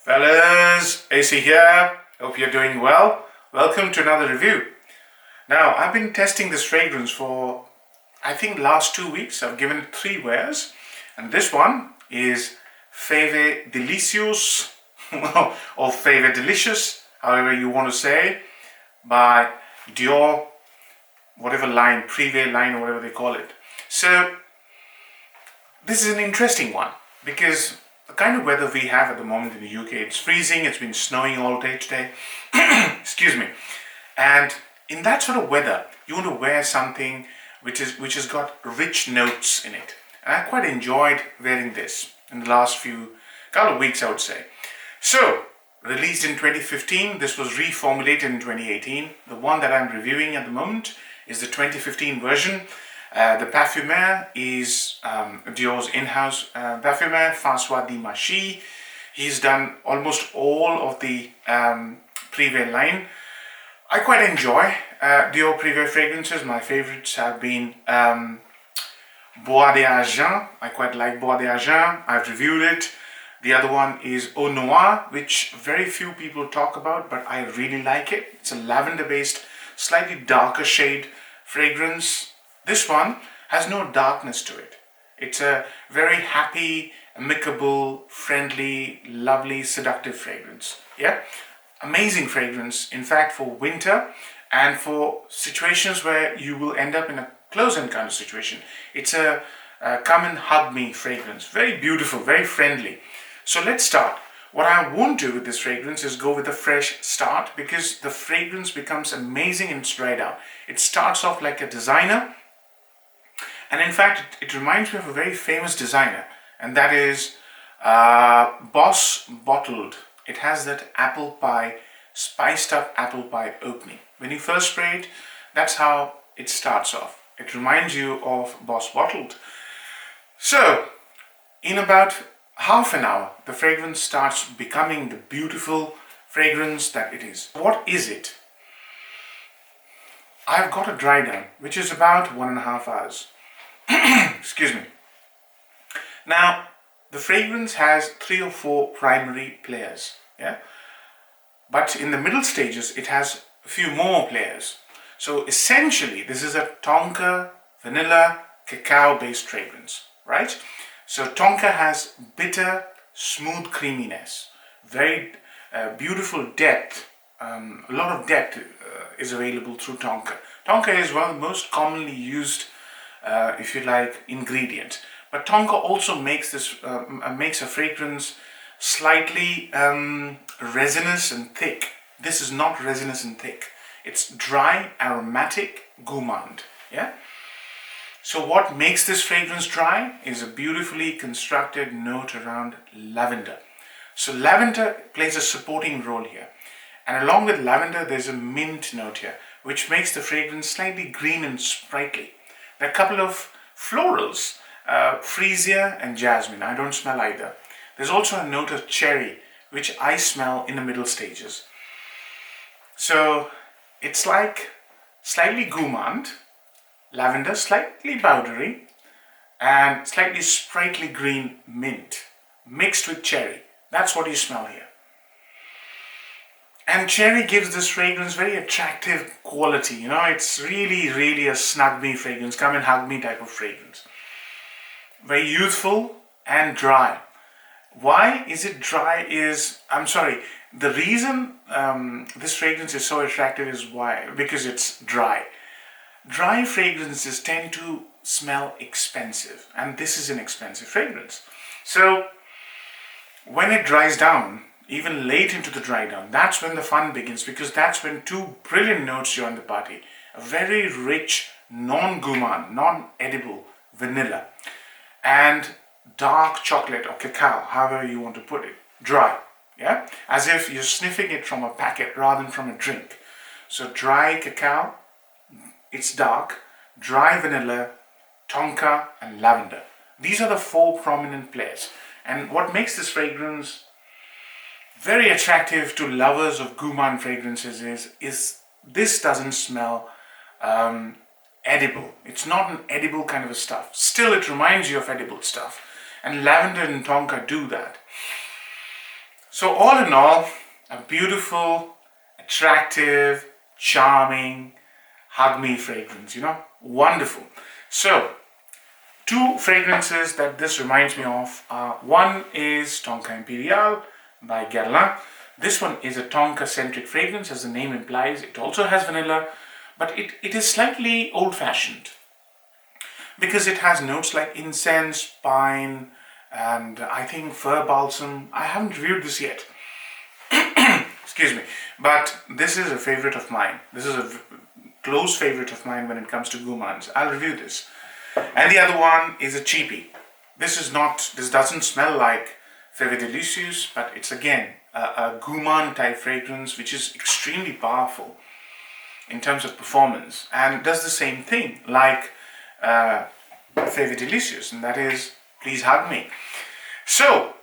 Fellas, AC here. Hope you're doing well. Welcome to another review. Now, I've been testing this fragrance for, I think, last 2 weeks. I've given it 3 wears. And this one is Feve Delicieuse or Feve Delicieuse, however you want to say, by Dior, whatever line, Prive line or whatever they call it. So, this is an interesting one because the kind of weather we have at the moment in the UK, it's freezing, it's been snowing all day today, excuse me, and in that sort of weather, you want to wear something which has got rich notes in it. And I quite enjoyed wearing this in the last couple of weeks, I would say. So, released in 2015, this was reformulated in 2018. The one that I'm reviewing at the moment is the 2015 version. The parfumeur is Dior's in-house parfumeur, François Dimachy. He's done almost all of the Prive line. I quite enjoy Dior Prive fragrances. My favorites have been Bois d'Argent. I quite like Bois d'Argent. I've reviewed it. The other one is Eau Noire, which very few people talk about, but I really like it. It's a lavender-based, slightly darker shade fragrance. This one has no darkness to it. It's a very happy, amicable, friendly, lovely, seductive fragrance. Yeah, amazing fragrance. In fact, for winter and for situations where you will end up in a close-in kind of situation. It's a come and hug me fragrance. Very beautiful, very friendly. So let's start. What I won't do with this fragrance is go with a fresh start because the fragrance becomes amazing and it's dried out. It starts off like a designer. And in fact, it reminds me of a very famous designer, and that is Boss Bottled. It has that apple pie, spiced up apple pie opening. When you first spray it, that's how it starts off. It reminds you of Boss Bottled. So, in about half an hour, the fragrance starts becoming the beautiful fragrance that it is. What is it? I've got a dry down, which is about 1.5 hours. Excuse me. Now, the fragrance has 3 or 4 primary players, yeah? But in the middle stages, it has a few more players. So essentially, this is a tonka, vanilla, cacao-based fragrance, right? So tonka has bitter, smooth creaminess, very beautiful depth. A lot of depth is available through tonka. Tonka is one of the most commonly used if you like, ingredient. But tonka also makes a fragrance slightly resinous and thick. This is not resinous and thick. It's dry, aromatic, gourmand. Yeah. So what makes this fragrance dry is a beautifully constructed note around lavender. So lavender plays a supporting role here. And along with lavender, there's a mint note here, which makes the fragrance slightly green and sprightly. There are a couple of florals, freesia and jasmine. I don't smell either. There's also a note of cherry, which I smell in the middle stages. So it's like slightly gourmand, lavender, slightly powdery, and slightly sprightly green mint mixed with cherry. That's what you smell here. And cherry gives this fragrance very attractive quality. You know, it's really a snug me fragrance, come and hug me type of fragrance. Very youthful and dry. Why is it dry the reason this fragrance is so attractive is because it's dry. Dry fragrances tend to smell expensive, and this is an expensive fragrance. So when it dries down, even late into the dry down, that's when the fun begins because that's when 2 brilliant notes join the party. A very rich, non-gourmand, non-edible vanilla and dark chocolate or cacao, however you want to put it, dry, yeah? As if you're sniffing it from a packet rather than from a drink. So dry cacao, it's dark, dry vanilla, tonka and lavender. These are the 4 prominent players. And what makes this fragrance very attractive to lovers of gourmand fragrances is this doesn't smell edible. It's not an edible kind of a stuff. Still, it reminds you of edible stuff. And lavender and tonka do that. So all in all, a beautiful, attractive, charming, hug me fragrance, wonderful. So two fragrances that this reminds me of are, one is Tonka Imperial by Guerlain. This one is a Tonka centric fragrance, as the name implies. It also has vanilla, but it is slightly old fashioned because it has notes like incense, pine, and I think fir balsam. I haven't reviewed this yet. Excuse me, but this is a favorite of mine. This is a close favorite of mine when it comes to gourmands. I'll review this. And the other one is a cheapie. This doesn't smell like Feve Delicieuse, but it's again a gourmand type fragrance which is extremely powerful in terms of performance and does the same thing like Feve Delicieuse, and that is Please Hug Me. So,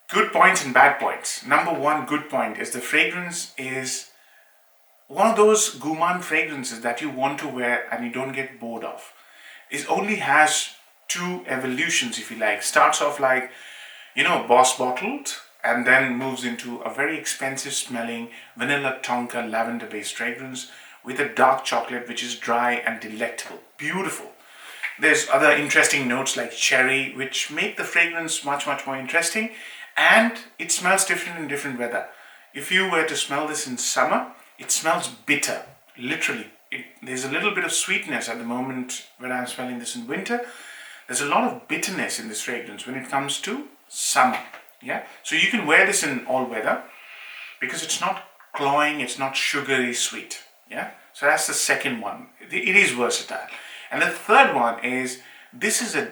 good points and bad points. Number one good point is the fragrance is one of those gourmand fragrances that you want to wear and you don't get bored of. It only has two evolutions, if you like. Starts off like, Boss bottled, and then moves into a very expensive smelling vanilla tonka lavender based fragrance with a dark chocolate which is dry and delectable. Beautiful. There's other interesting notes like cherry which make the fragrance much more interesting, and it smells different in different weather. If you were to smell this in summer, it smells bitter, literally. There's a little bit of sweetness at the moment when I'm smelling this in winter. There's a lot of bitterness in this fragrance when it comes to summer. Yeah, so you can wear this in all weather because it's not cloying, it's not sugary sweet. Yeah, so that's the second one. It is versatile. And the third one is this is a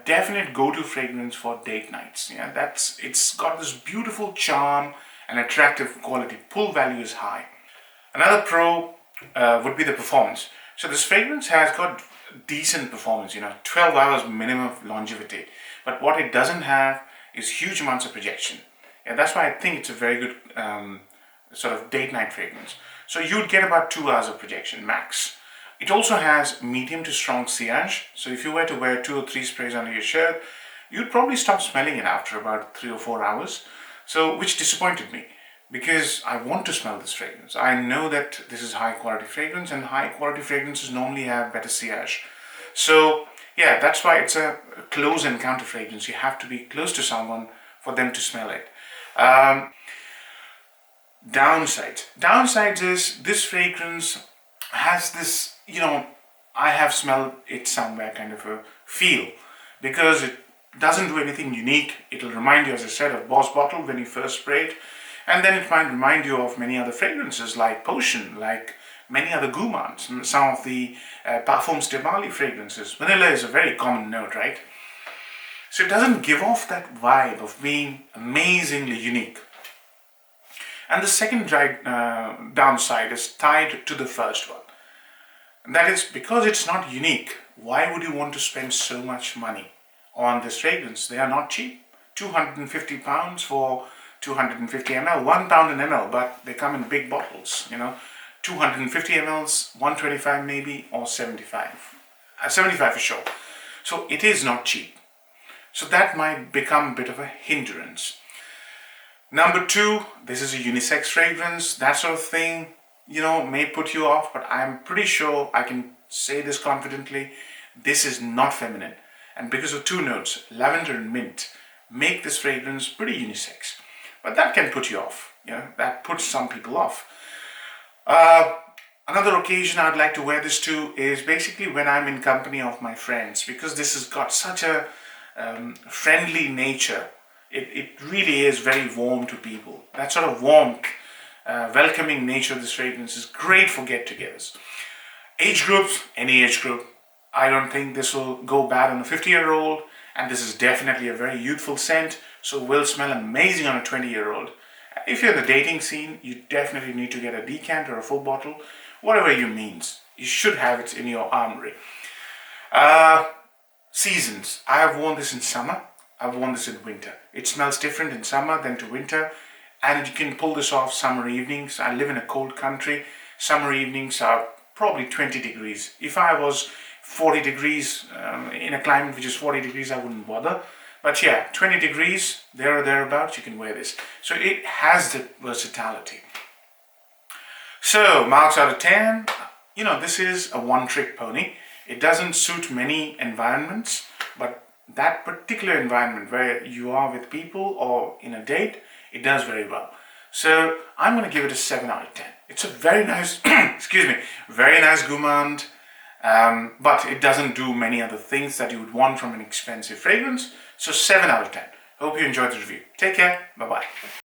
definite go-to fragrance for date nights. Yeah, it's got this beautiful charm and attractive quality. Pull value is high. Another pro would be the performance. So this fragrance has got decent performance, 12 hours minimum of longevity. But what it doesn't have is huge amounts of projection. And that's why I think it's a very good sort of date night fragrance. So you'd get about 2 hours of projection max. It also has medium to strong sillage. So if you were to wear 2 or 3 sprays under your shirt, you'd probably stop smelling it after about 3 or 4 hours. So which disappointed me, because I want to smell this fragrance. I know that this is high quality fragrance, and high quality fragrances normally have better sillage. So yeah, that's why it's a close encounter fragrance. You have to be close to someone for them to smell it. Downsides is this fragrance has this, I have smelled it somewhere kind of a feel, because it doesn't do anything unique. It'll remind you, as I said, of Boss Bottle when you first spray it. And then it might remind you of many other fragrances like Potion, like many other gourmands, some of the Parfums de Bali fragrances. Vanilla is a very common note, right? So it doesn't give off that vibe of being amazingly unique. And the second downside is tied to the first one. And that is because it's not unique. Why would you want to spend so much money on this fragrance? They are not cheap. £250 for 250 ml, £1 an ml, but they come in big bottles, 250 mls, 125 maybe, or 75. 75 for sure. So it is not cheap. So that might become a bit of a hindrance. Number two, this is a unisex fragrance. That sort of thing, may put you off, but I'm pretty sure I can say this confidently. This is not feminine. And because of two notes, lavender and mint, make this fragrance pretty unisex. But that can put you off. That puts some people off. Another occasion I'd like to wear this to is basically when I'm in company of my friends, because this has got such a friendly nature. It really is very warm to people. That sort of warmth, welcoming nature of this fragrance is great for get-togethers. Age groups, any age group. I don't think this will go bad on a 50-year-old, and this is definitely a very youthful scent, so will smell amazing on a 20-year-old. If you're in the dating scene, you definitely need to get a decanter or a full bottle, whatever you means. You should have it in your armory. Seasons. I have worn this in summer. I've worn this in winter. It smells different in summer than to winter, and you can pull this off summer evenings. I live in a cold country. Summer evenings are probably 20 degrees. If I was 40 degrees in a climate which is 40 degrees, I wouldn't bother. But yeah, 20 degrees, there or thereabouts, you can wear this. So it has the versatility. So, marks out of 10, this is a one-trick pony. It doesn't suit many environments, but that particular environment where you are with people or in a date, it does very well. So, I'm going to give it a 7 out of 10. It's a very nice, excuse me, very nice Gourmand, but it doesn't do many other things that you would want from an expensive fragrance. So, 7 out of 10. Hope you enjoyed the review. Take care. Bye-bye.